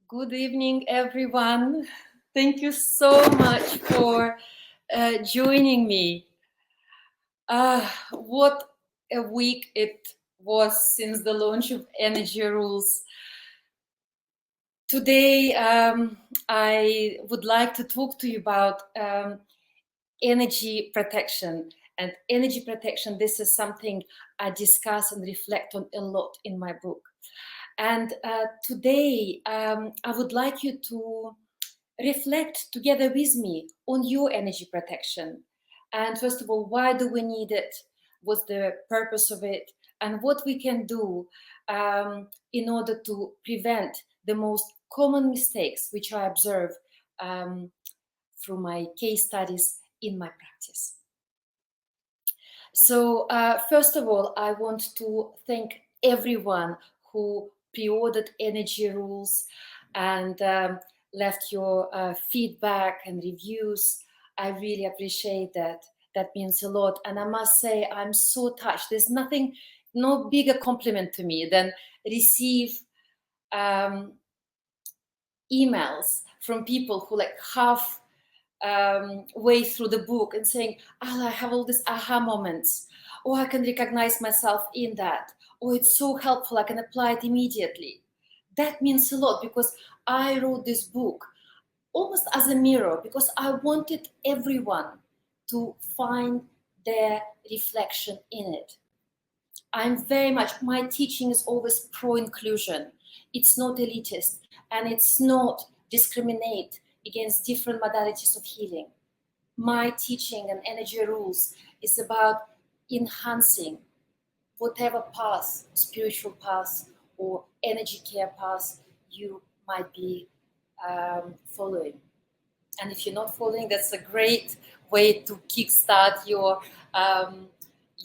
Good evening, everyone. Thank you so much for joining me. What a week it was since the launch of Energy Rules. Today, I would like to talk to you about energy protection. And energy protection, this is something I discuss and reflect on a lot in my book. And today, I would like you to reflect together with me on your energy protection. And first of all, why do we need it? What's the purpose of it? And what we can do in order to prevent the most common mistakes which I observe through my case studies in my practice. So first of all, I want to thank everyone who pre-ordered Energy Rules and left your feedback and reviews. I really appreciate that. That means a lot. And I must say, I'm so touched. There's nothing, no bigger compliment to me than receive emails from people who like half way through the book and saying, oh, I have all these aha moments, or I can recognize myself in that, or it's so helpful, I can apply it immediately. That means a lot because I wrote this book almost as a mirror because I wanted everyone to find their reflection in it. I'm very much, my teaching is always pro-inclusion. It's not elitist and it's not discriminate against different modalities of healing. My teaching and Energy Rules is about enhancing whatever path, spiritual path or energy care path you might be following. And if you're not following, that's a great way to kickstart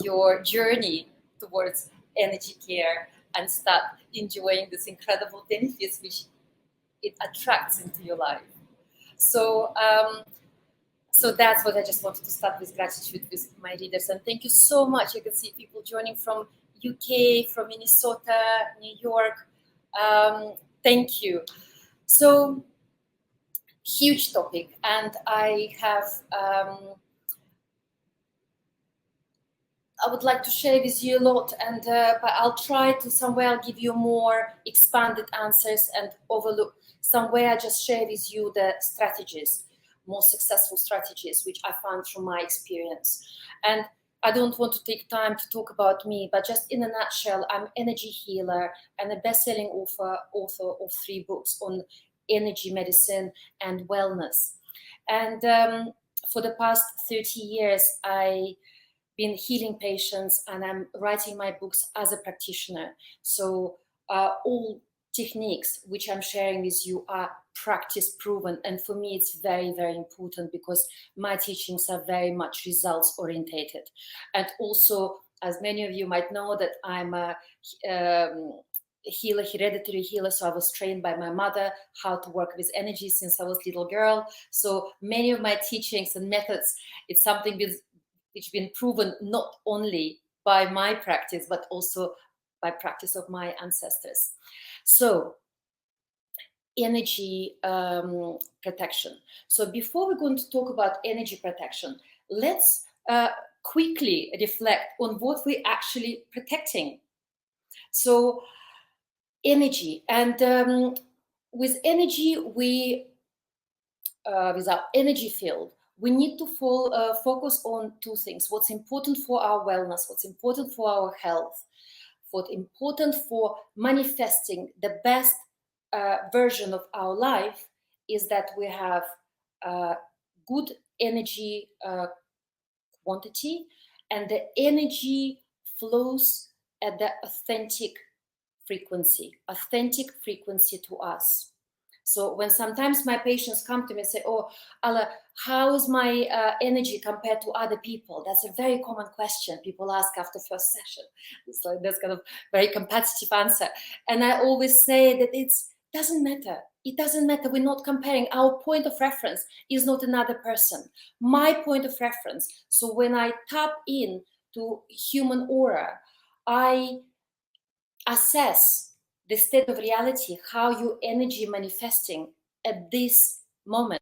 your journey towards energy care and start enjoying these incredible benefits which it attracts into your life. So so that's what I just wanted to start with, gratitude with my readers. And thank you so much. You can see people joining from UK, from Minnesota, New York. Thank you. So huge topic. And I would like to share with you a lot, and but I'll try to somewhere give you more expanded answers and overlook somewhere I just share with you the strategies, more successful strategies, which I found from my experience. And I don't want to take time to talk about me, but just in a nutshell, I'm energy healer and a best-selling author of 3 books on energy medicine and wellness. And for the past 30 years, I've been healing patients and I'm writing my books as a practitioner. So all techniques which I'm sharing with you are practice proven. And for me, it's very, very important because my teachings are very much results orientated. And also, as many of you might know, that I'm a healer, hereditary healer. So I was trained by my mother how to work with energy since I was a little girl. So many of my teachings and methods, it's something which been proven not only by my practice, but also by practice of my ancestors. So energy protection. So before we're going to talk about energy protection, let's quickly reflect on what we're actually protecting. So energy, and with energy, with our energy field, we need to focus on 2 things. What's important for our wellness, what's important for our health, what's important for manifesting the best version of our life is that we have good energy quantity, and the energy flows at the authentic frequency to us. So when sometimes my patients come to me and say, oh, Alla, how is my energy compared to other people? That's a very common question people ask after first session. So that's kind of very competitive answer. And I always say that it doesn't matter. It doesn't matter. We're not comparing. Our point of reference is not another person. My point of reference. So when I tap in to human aura, I assess the state of reality, how your energy manifesting at this moment.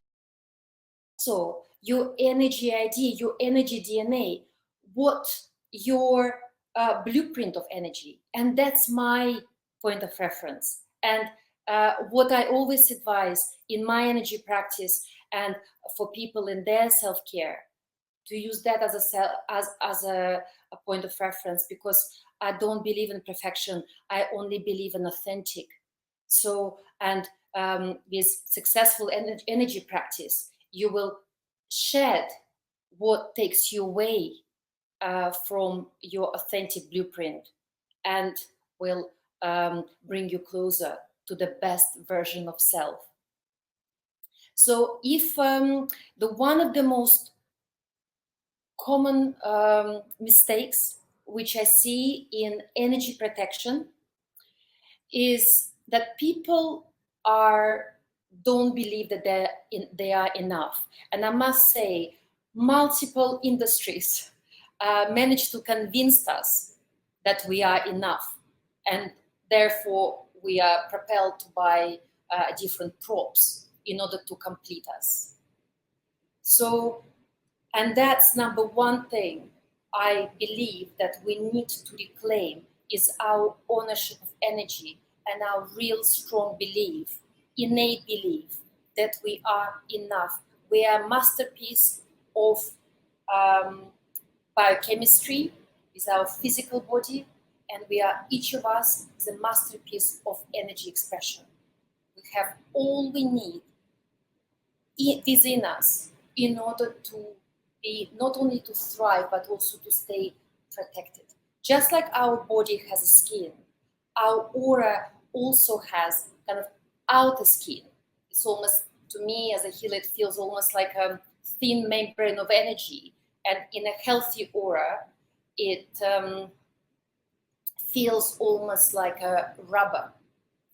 So your energy ID, your energy DNA, what your blueprint of energy. And that's my point of reference. And what I always advise in my energy practice and for people in their self-care, to use that as a point of reference, because I don't believe in perfection. I only believe in authentic. So, and with successful energy practice, you will shed what takes you away from your authentic blueprint, and will bring you closer to the best version of self. So if the one of the most common mistakes which I see in energy protection is that people don't believe that they are enough. And I must say, multiple industries manage to convince us that we are enough, and therefore we are propelled to buy different props in order to complete us. So, and that's number one thing I believe that we need to reclaim is our ownership of energy and our real strong belief, innate belief that we are enough. We are a masterpiece of biochemistry, is our physical body, and we are, each of us is a masterpiece of energy expression. We have all we need within us in order to be not only to thrive but also to stay protected. Just like our body has a skin, our aura also has kind of outer skin. It's almost, to me as a healer, it feels almost like a thin membrane of energy, and in a healthy aura it feels almost like a rubber.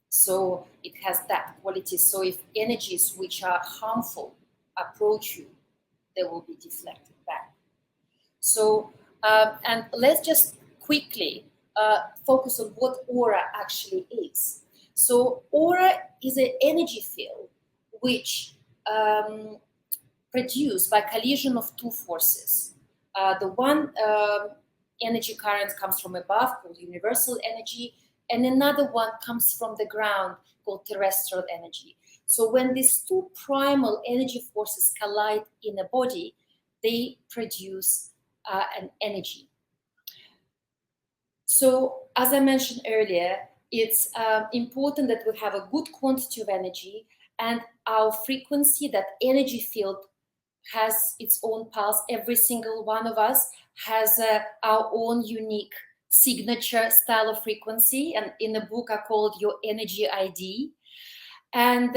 So it has that quality. So if energies which are harmful approach you, they will be deflected back. So, and let's just quickly focus on what aura actually is. So aura is an energy field which produced by collision of two forces. The one energy current comes from above, called universal energy, and another one comes from the ground, called terrestrial energy. So when these two primal energy forces collide in a body, they produce an energy. So as I mentioned earlier, it's important that we have a good quantity of energy, and our frequency, that energy field, has its own pulse. Every single one of us has our own unique signature style of frequency, and in the book I called your energy ID. And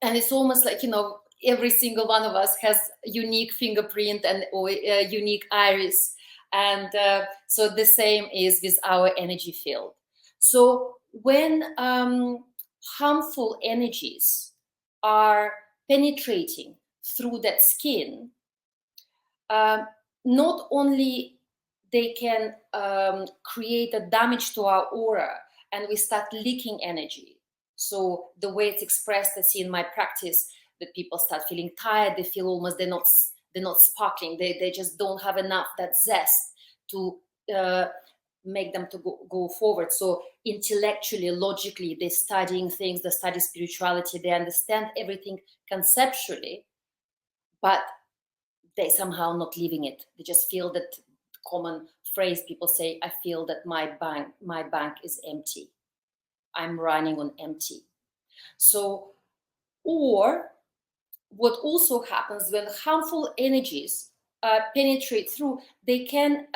it's almost like, you know, every single one of us has unique fingerprint and or unique iris, and so the same is with our energy field. So when harmful energies are penetrating through that skin, not only they can create a damage to our aura, and we start leaking energy. So the way it's expressed, I see in my practice, that people start feeling tired. They feel almost they're not sparkling. They just don't have enough that zest to make them to go forward. So intellectually, logically, they're studying things. They study spirituality. They understand everything conceptually, but they somehow not living it. They just feel that common phrase people say, I feel that my bank is empty. I'm running on empty. So, or what also happens when harmful energies penetrate through, they can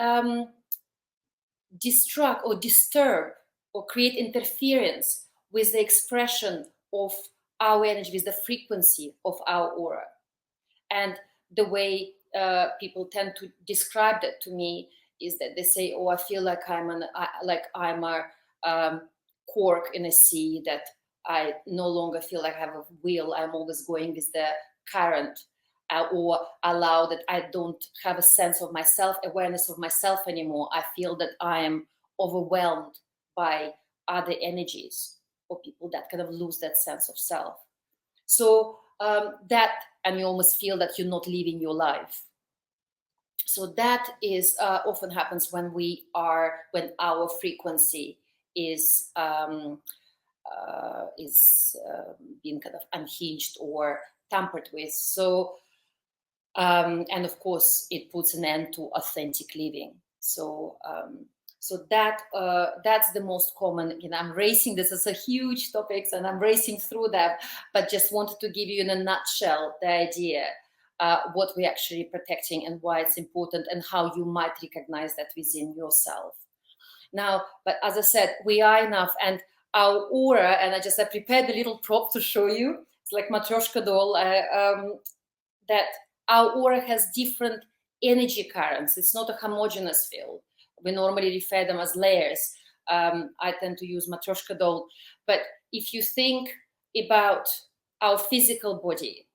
distract or disturb or create interference with the expression of our energy, with the frequency of our aura. And the way people tend to describe that to me is that they say, "Oh, I feel like I'm a cork in a sea, that I no longer feel like I have a wheel. I'm always going with the current, or allow that I don't have a sense of myself, awareness of myself anymore. I feel that I am overwhelmed by other energies, or people that kind of lose that sense of self. So and you almost feel that you're not living your life. So that is often happens when our frequency is being kind of unhinged or tampered with. So and of course, it puts an end to authentic living. So that's the most common. I'm racing. This is a huge topics, and I'm racing through that. But just wanted to give you in a nutshell the idea what we're actually protecting and why it's important, and how you might recognize that within yourself. Now, but as I said, we are enough, and our aura. And I prepared a little prop to show you. It's like Matryoshka doll. That our aura has different energy currents. It's not a homogeneous field. We normally refer them as layers. I tend to use Matryoshka doll. But if you think about our physical body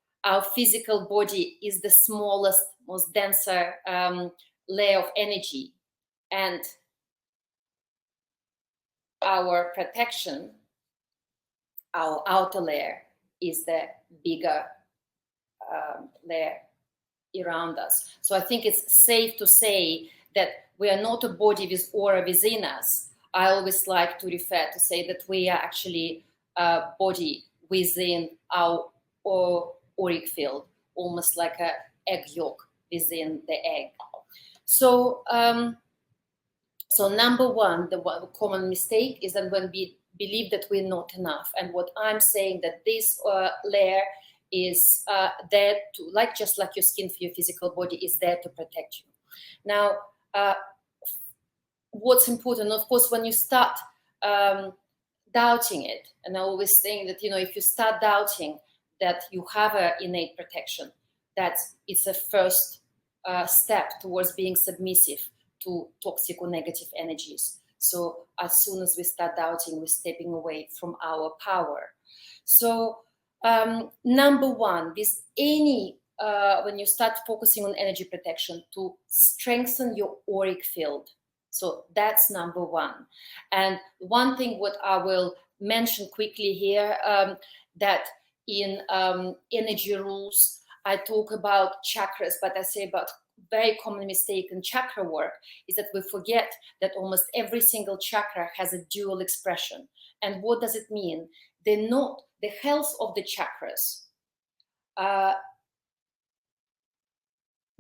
is the smallest, most denser layer of energy. And our protection, our outer layer, is the bigger layer around us. So I think it's safe to say that we are not a body with aura within us. I always like to say that we are actually a body within our auric field, almost like an egg yolk within the egg. So, so number one, the common mistake is that when we believe that we're not enough. And what I'm saying, that this layer is there to, just like your skin for your physical body, is there to protect you. Now, what's important, of course, when you start doubting it, and I always think that, if you start doubting that you have an innate protection, that it's a first step towards being submissive to toxic or negative energies. So as soon as we start doubting, we're stepping away from our power. So number one, when you start focusing on energy protection, to strengthen your auric field. So that's number one. And one thing what I will mention quickly here, that in energy rules, I talk about chakras, but I say about very common mistake in chakra work is that we forget that almost every single chakra has a dual expression. And what does it mean? The health of the chakras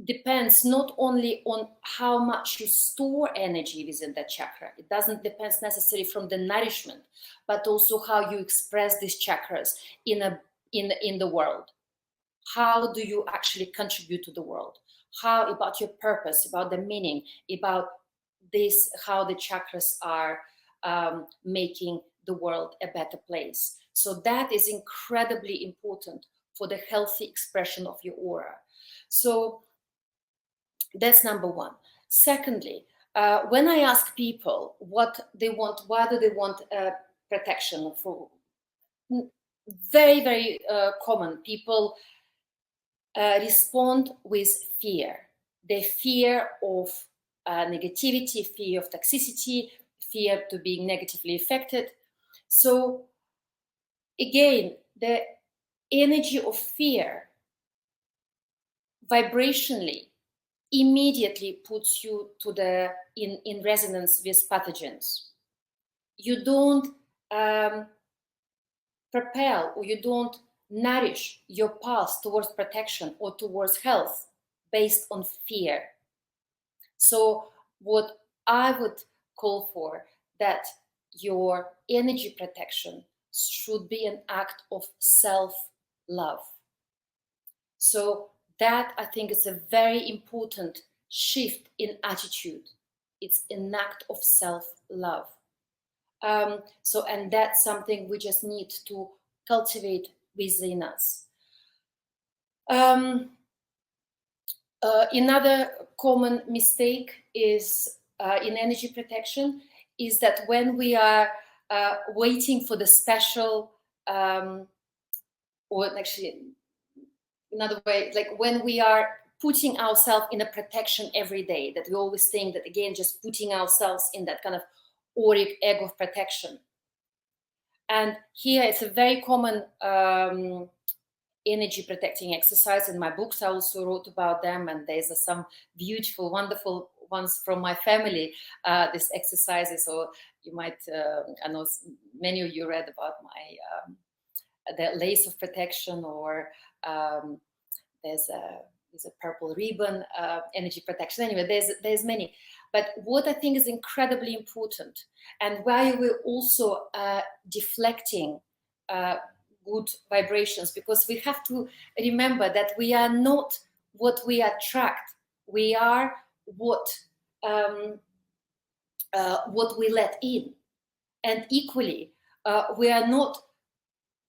depends not only on how much you store energy within that chakra. It doesn't depend necessarily from the nourishment, but also how you express these chakras in the world. How do you actually contribute to the world? How about your purpose, about the meaning, about this, how the chakras are making the world a better place. So that is incredibly important for the healthy expression of your aura. So that's number one. Secondly, when I ask people what they want, why do they want protection, for very, very common, people respond with fear. The fear of negativity, fear of toxicity, fear to being negatively affected. So again, the energy of fear vibrationally immediately puts you in resonance with pathogens. You don't propel, or you don't nourish your path towards protection or towards health based on fear. So what I would call for, that your energy protection should be an act of self-love. So that, I think, is a very important shift in attitude. It's an act of self-love. And that's something we just need to cultivate within us. Another common mistake is in energy protection is that when we are waiting for the special, or actually another way, like when we are putting ourselves in a protection every day, that we always think that, again, just putting ourselves in that kind of auric egg of protection, And here it's a very common energy protecting exercise. In my books I also wrote about them, and there's some beautiful, wonderful ones from my family, these exercises. Or you might, I know many of you read about my the lace of protection, or there's a purple ribbon, energy protection. Anyway, there's many. But what I think is incredibly important, and why we're also deflecting good vibrations, because we have to remember that we are not what we attract. We are what we let in, and equally, we are not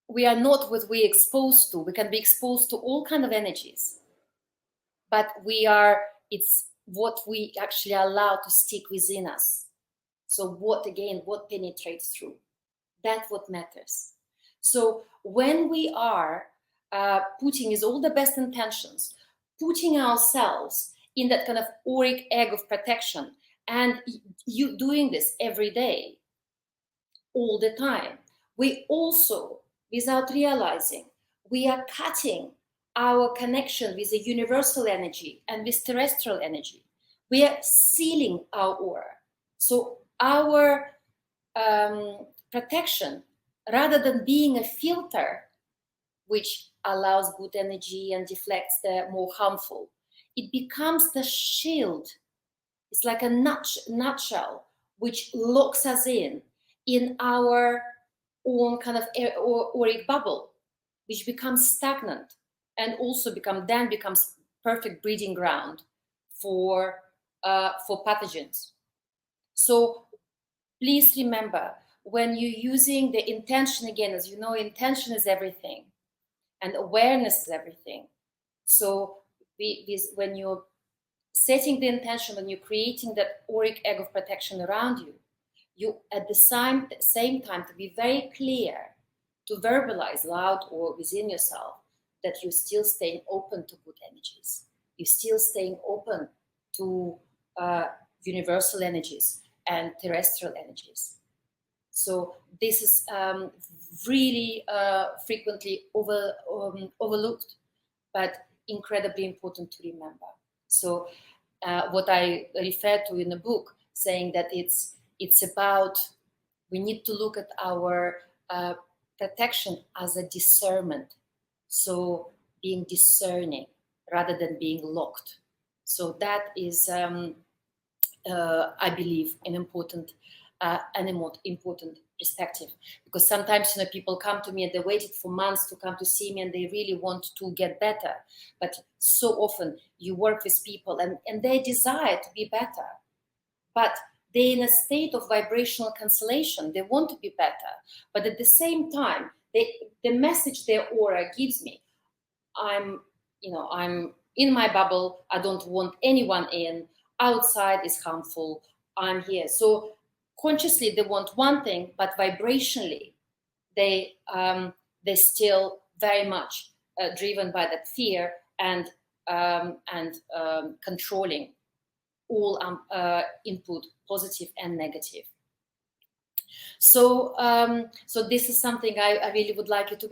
what we exposed to. We can be exposed to all kind of energies, but it's what we actually allow to stick within us. So what penetrates through, that's what matters. So when we are putting is all the best intentions, putting ourselves in that kind of auric egg of protection, and you doing this every day, all the time, we also, without realizing, we are cutting our connection with the universal energy and with terrestrial energy. We are sealing our aura. So our protection, rather than being a filter which allows good energy and deflects the more harmful, it becomes the shield. It's like a nutshell which locks us in our own kind of auric bubble, which becomes stagnant, and also becomes perfect breeding ground for pathogens. So please remember, when you're using the intention, again, as you know, intention is everything, and awareness is everything. So when you're setting the intention, when you're creating that auric egg of protection around you, you at the same time to be very clear, to verbalize loud or within yourself that you're still staying open to good energies. You're still staying open to universal energies and terrestrial energies. So this is really frequently overlooked, but incredibly important to remember. So what I refer to in the book, saying that it's about, we need to look at our protection as a discernment. So being discerning rather than being locked. So that is, I believe, an important perspective, because sometimes people come to me and they waited for months to come to see me and they really want to get better. But so often you work with people and they desire to be better, but they're in a state of vibrational cancellation. They want to be better, but at the same time, the message their aura gives me, I'm in my bubble. I don't want anyone in. Outside is harmful. I'm here. So consciously they want one thing, but vibrationally they still very much driven by that fear and controlling all input, positive and negative. So so this is something I really would like you to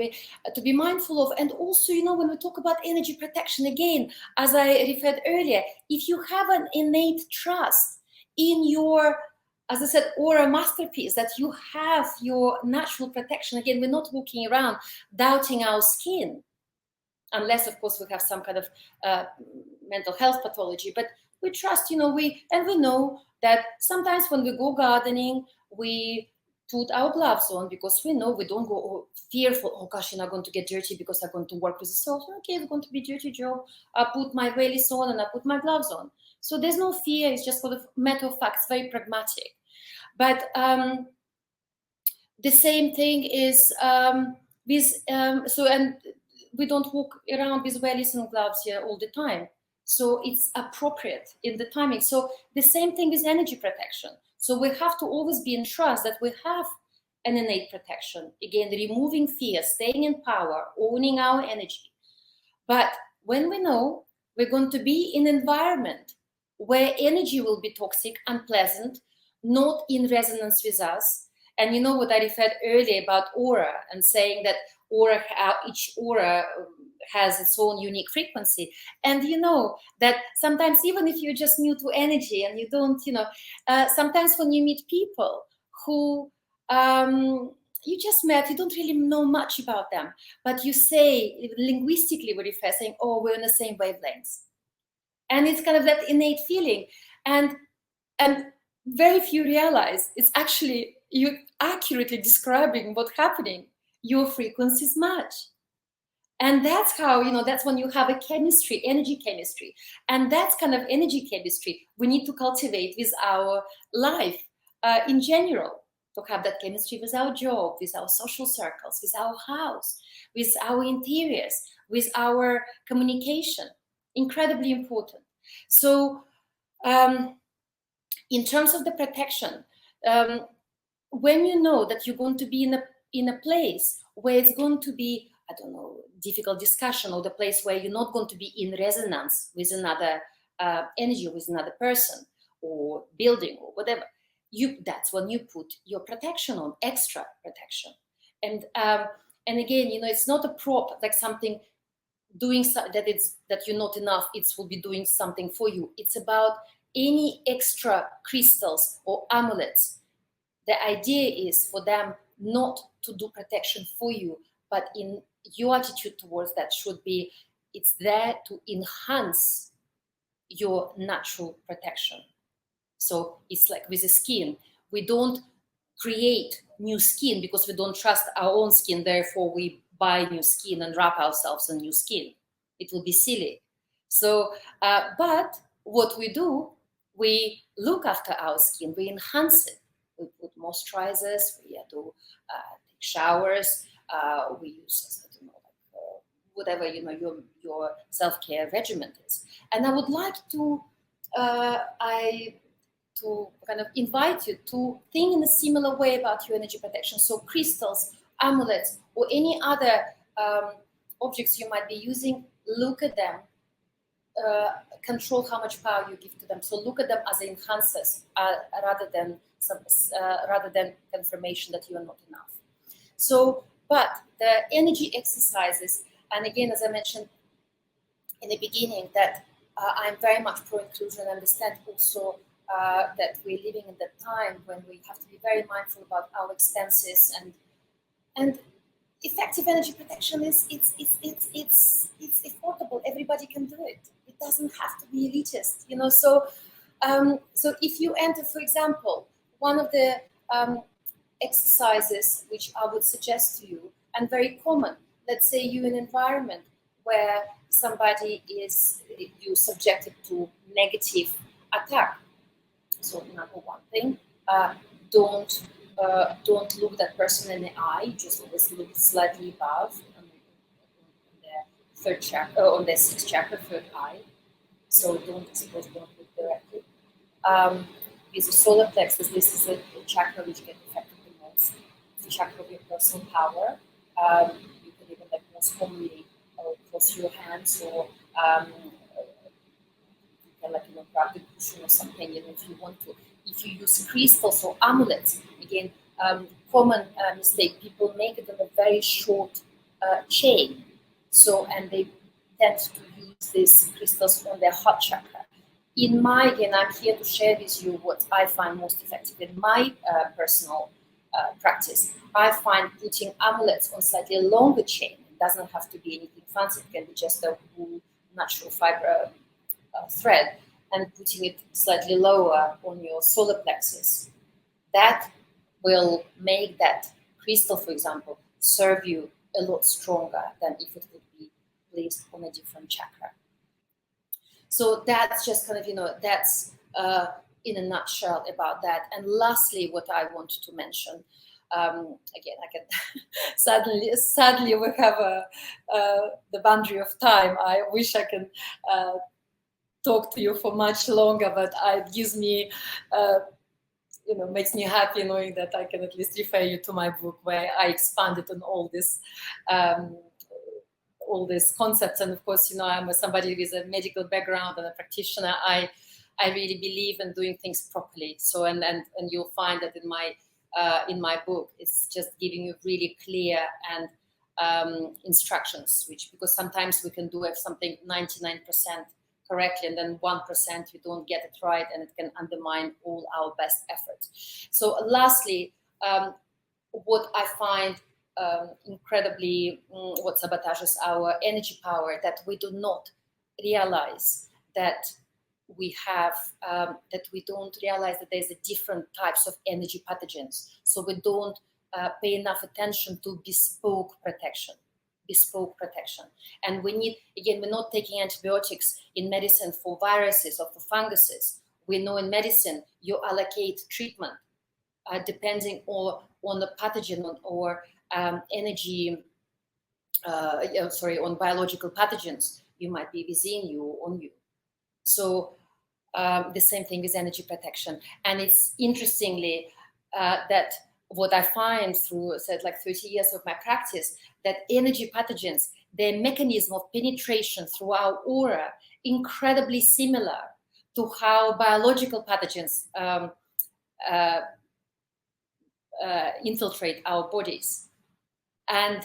be mindful of. And also, when we talk about energy protection, again, as I referred earlier, if you have an innate trust in your, as I said, aura masterpiece, that you have your natural protection. Again, we're not walking around doubting our skin, unless, of course, we have some kind of mental health pathology. But we trust, we know that sometimes when we go gardening, we put our gloves on because we know we don't go fearful, oh gosh, I'm going to get dirty because I'm going to work with the soil. Okay, it's going to be a dirty job. I put my wellies on and I put my gloves on. So there's no fear. It's just sort of matter of fact. It's very pragmatic. But the same thing is with and we don't walk around with wellies and gloves here all the time. So it's appropriate in the timing. So the same thing with energy protection. So we have to always be in trust that we have an innate protection. Again, removing fear, staying in power, owning our energy. But when we know we're going to be in an environment where energy will be toxic, unpleasant, not in resonance with us, And you know what I referred earlier about aura, and saying that each aura has its own unique frequency. And you know that sometimes, even if you're just new to energy and you don't, sometimes when you meet people who you just met, you don't really know much about them, but you say, linguistically, we refer saying, oh, we're on the same wavelengths. And it's kind of that innate feeling. And very few realize it's actually you accurately describing what's happening. Your frequencies match. And that's how, that's when you have a chemistry, energy chemistry. And that's kind of energy chemistry we need to cultivate with our life in general, to have that chemistry with our job, with our social circles, with our house, with our interiors, with our communication. Incredibly important. So in terms of the protection, when you know that you're going to be in a place where it's going to be, I don't know, difficult discussion, or the place where you're not going to be in resonance with another energy, with another person or building or whatever, that's when you put your protection on, extra protection. And again, it's not a prop, like something doing that you're not enough, it will be doing something for you. It's about any extra crystals or amulets. The idea is for them not to do protection for you, but in your attitude towards that should be, it's there to enhance your natural protection. So it's like with the skin, we don't create new skin because we don't trust our own skin, therefore we buy new skin and wrap ourselves in new skin. It will be silly. So, but what we do, we look after our skin, we enhance it. We put moisturizers, we do take showers, we use, I don't know, whatever your self-care regimen is. And I would like to kind of invite you to think in a similar way about your energy protection. So crystals, amulets, or any other objects you might be using, look at them, control how much power you give to them. So look at them as enhancers rather than confirmation that you are not enough. So, but the energy exercises, and again, as I mentioned in the beginning, that I'm very much pro-inclusion. I understand also that we're living in that time when we have to be very mindful about our expenses, and effective energy protection it's affordable. Everybody can do it. It doesn't have to be elitist, So, so if you enter, for example, one of the exercises which I would suggest to you, and very common, let's say you're in an environment where somebody you subjected to negative attack. So number one thing, don't look that person in the eye. Just always look slightly above on the third chakra, on the sixth chakra, third eye. So don't look directly. With the solar plexus, this is the chakra which gets affected the most. It's the chakra of your personal power. You can even most commonly cross your hands, or you can grab the cushion or something, if you want to. If you use crystals or amulets, again, common mistake, people make it on a very short chain. So, and they tend to use these crystals on their heart chakra. Again, I'm here to share with you what I find most effective in my personal practice. I find putting amulets on slightly longer chain. It doesn't have to be anything fancy. It can be just a natural fiber thread, and putting it slightly lower on your solar plexus. That will make that crystal, for example, serve you a lot stronger than if it would be placed on a different chakra. So that's just kind of, that's in a nutshell about that. And lastly, what I want to mention, again, I can sadly we have the boundary of time. I wish I can talk to you for much longer, but it gives me, makes me happy knowing that I can at least refer you to my book, where I expanded on all these concepts. And of course, I'm somebody with a medical background and a practitioner. I really believe in doing things properly. So, and you'll find that in my in my book. It's just giving you really clear and instructions, because sometimes we can do something 99% correctly, and then 1% you don't get it right, and it can undermine all our best efforts. So lastly, what I find incredibly what sabotages our energy power, that we do not realize that we have, that we don't realize that there's a different types of energy pathogens. So we don't pay enough attention to bespoke protection. And we need, again, we're not taking antibiotics in medicine for viruses or for funguses. We know in medicine you allocate treatment depending on the pathogen or energy, on biological pathogens you might be within you or on you. So the same thing with energy protection. And it's interestingly that what I find through 30 years of my practice, that energy pathogens, their mechanism of penetration through our aura, incredibly similar to how biological pathogens infiltrate our bodies. And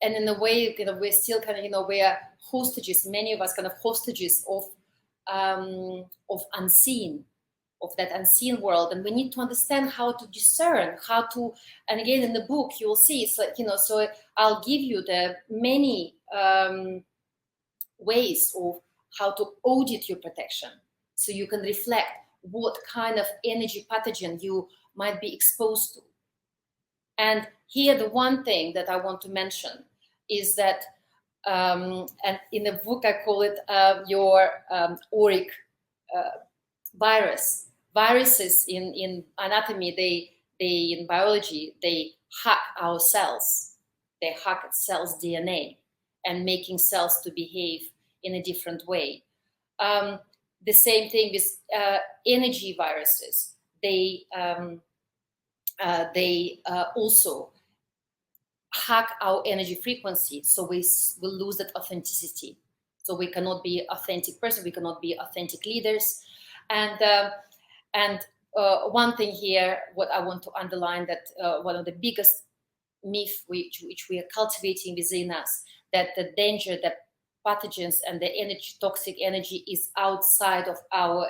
in a way, we're still we are hostages, many of us hostages of that unseen world, and we need to understand how to discern, and again in the book you'll see it's so I'll give you the many ways of how to audit your protection, so you can reflect what kind of energy pathogen you might be exposed to. And here the one thing that I want to mention is that and in the book I call it your auric virus. Viruses in anatomy, they in biology, they hack our cells. They hack cells' DNA and making cells to behave in a different way. The same thing with energy viruses. They also hack our energy frequency, so we will lose that authenticity. So we cannot be authentic person. We cannot be authentic leaders. And one thing here, what I want to underline, that one of the biggest myths which we are cultivating within us, that the danger, that pathogens and the energy, toxic energy, is outside of our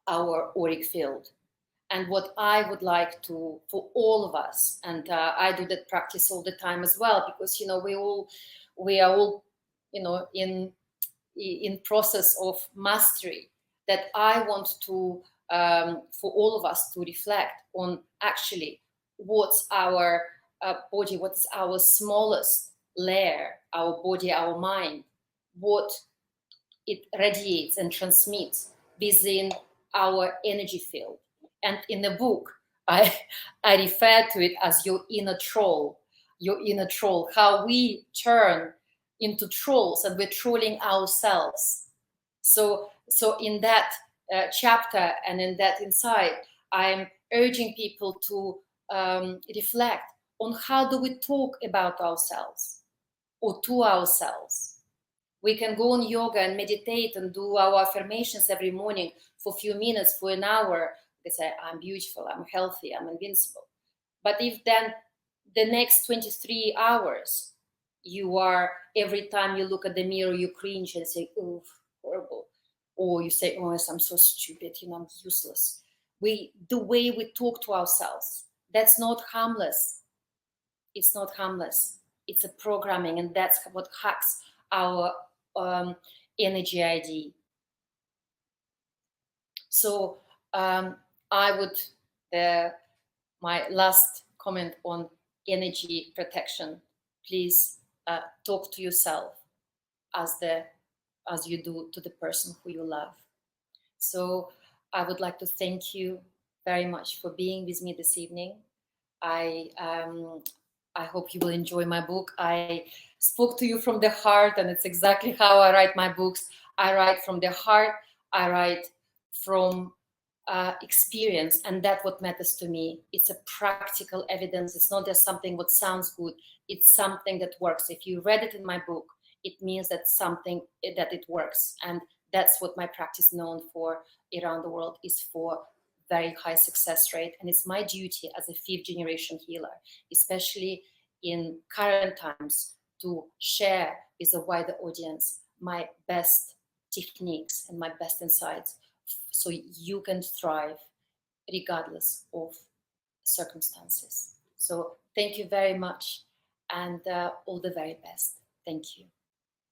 auric field. And what I would like to, for all of us, and I do that practice all the time as well, because we are all in process of mastery, that I want to for all of us to reflect on actually what's our body, what is our smallest layer, our body, our mind, what it radiates and transmits within our energy field. And in the book, I refer to it as your inner troll, how we turn into trolls, and we're trolling ourselves. So in that chapter and in that insight, I'm urging people to reflect on how do we talk about ourselves or to ourselves. We can go on yoga and meditate and do our affirmations every morning for a few minutes, for an hour. They say, I'm beautiful, I'm healthy, I'm invincible. But if then the next 23 hours, you are, every time you look at the mirror, you cringe and say, oh, horrible. Or you say, oh, yes, I'm so stupid, I'm useless. The way we talk to ourselves, that's not harmless. It's not harmless. It's a programming, and that's what hacks our energy ID. So I would, my last comment on energy protection, please talk to yourself as you do to the person who you love. So I would like to thank you very much for being with me this evening. I hope you will enjoy my book. I spoke to you from the heart, and it's exactly how I write my books. I write from the heart. I write from experience, and that's what matters to me. It's a practical evidence. It's not just something what sounds good. It's something that works. If you read it in my book, it means that it works, and that's what my practice known for around the world, is for very high success rate. And it's my duty as a 5th generation healer, especially in current times, to share with a wider audience my best techniques and my best insights, so you can thrive regardless of circumstances. So thank you very much, and all the very best. Thank you.